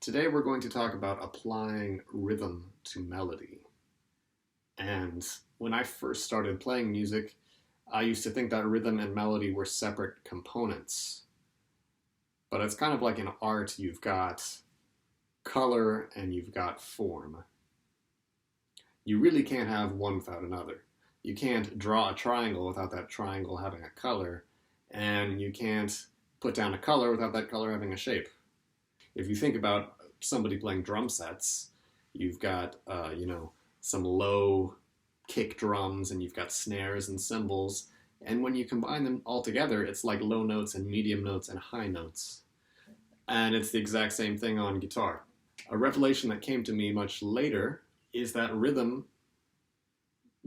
Today we're going to talk about applying rhythm to melody. And when I first started playing music, I used to think that rhythm and melody were separate components. But it's kind of like in art, you've got color and you've got form. You really can't have one without another. You can't draw a triangle without that triangle having a color, and you can't put down a color without that color having a shape. If you think about somebody playing drum sets, you've got, some low kick drums and you've got snares and cymbals. And when you combine them all together, it's like low notes and medium notes and high notes. And it's the exact same thing on guitar. A revelation that came to me much later is that rhythm,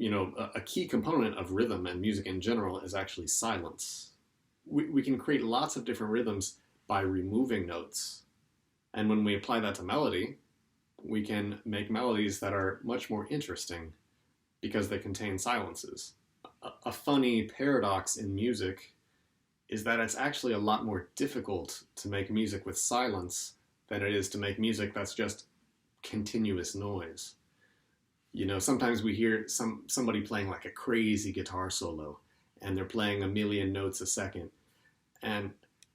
a key component of rhythm and music in general is actually silence. We can create lots of different rhythms by removing notes. And when we apply that to melody, we can make melodies that are much more interesting because they contain silences. A funny paradox in music is that it's actually a lot more difficult to make music with silence than it is to make music that's just continuous noise. Sometimes we hear somebody playing like a crazy guitar solo and they're playing a million notes a second. And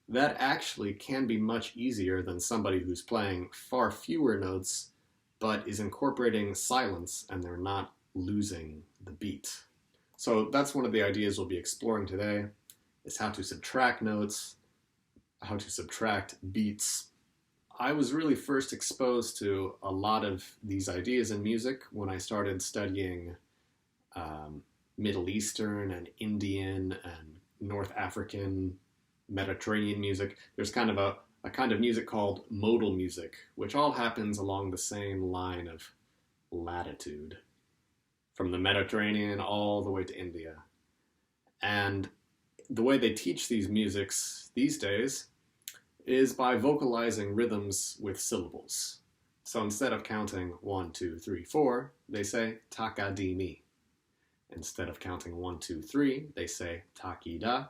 that actually can be much easier than somebody who's playing far fewer notes but is incorporating silence and they're not losing the beat. So that's one of the ideas we'll be exploring today, is how to subtract notes, how to subtract beats. I was really first exposed to a lot of these ideas in music when I started studying Middle Eastern and Indian and North African, Mediterranean music. There's kind of a kind of music called modal music, which all happens along the same line of latitude, from the Mediterranean all the way to India. And the way they teach these musics these days is by vocalizing rhythms with syllables. So instead of counting 1, 2, 3, 4, they say taka di mi. Instead of counting 1, 2, 3, they say taki da,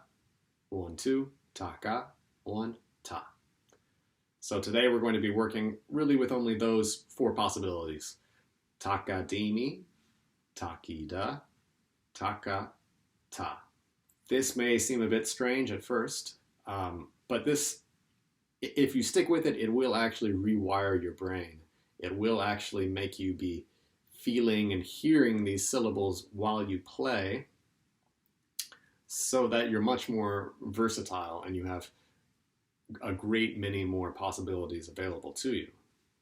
1, 2, taka, 1, ta. So today we're going to be working really with only those four possibilities. Taka di mi, taki da, taka, ta. This may seem a bit strange at first, but if you stick with it, it will actually rewire your brain. It will actually make you be feeling and hearing these syllables while you play, so that you're much more versatile and you have a great many more possibilities available to you.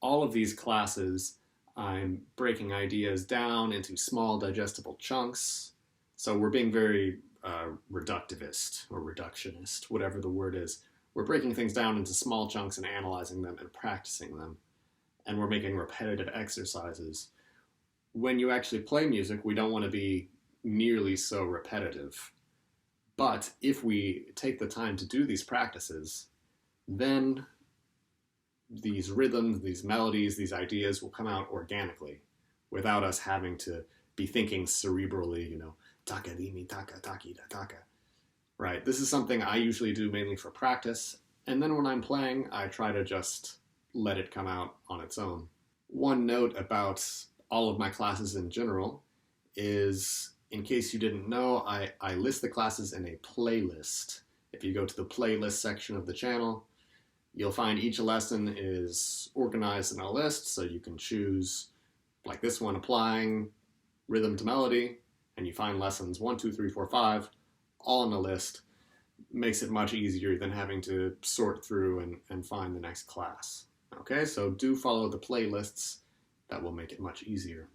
All of these classes, I'm breaking ideas down into small digestible chunks. So we're being very reductivist or reductionist, whatever the word is. We're breaking things down into small chunks and analyzing them and practicing them. And we're making repetitive exercises. When you actually play music, we don't want to be nearly so repetitive. But if we take the time to do these practices, then these rhythms, these melodies, these ideas will come out organically without us having to be thinking cerebrally, taka di mi, taka, taki da, taka. Right? This is something I usually do mainly for practice. And then when I'm playing, I try to just let it come out on its own. One note about all of my classes in general is, in case you didn't know, I list the classes in a playlist. If you go to the playlist section of the channel, you'll find each lesson is organized in a list, so you can choose, like this one, applying rhythm to melody, and you find lessons 1, 2, 3, 4, 5, all in a list. Makes it much easier than having to sort through and find the next class. Okay, so do follow the playlists. That will make it much easier.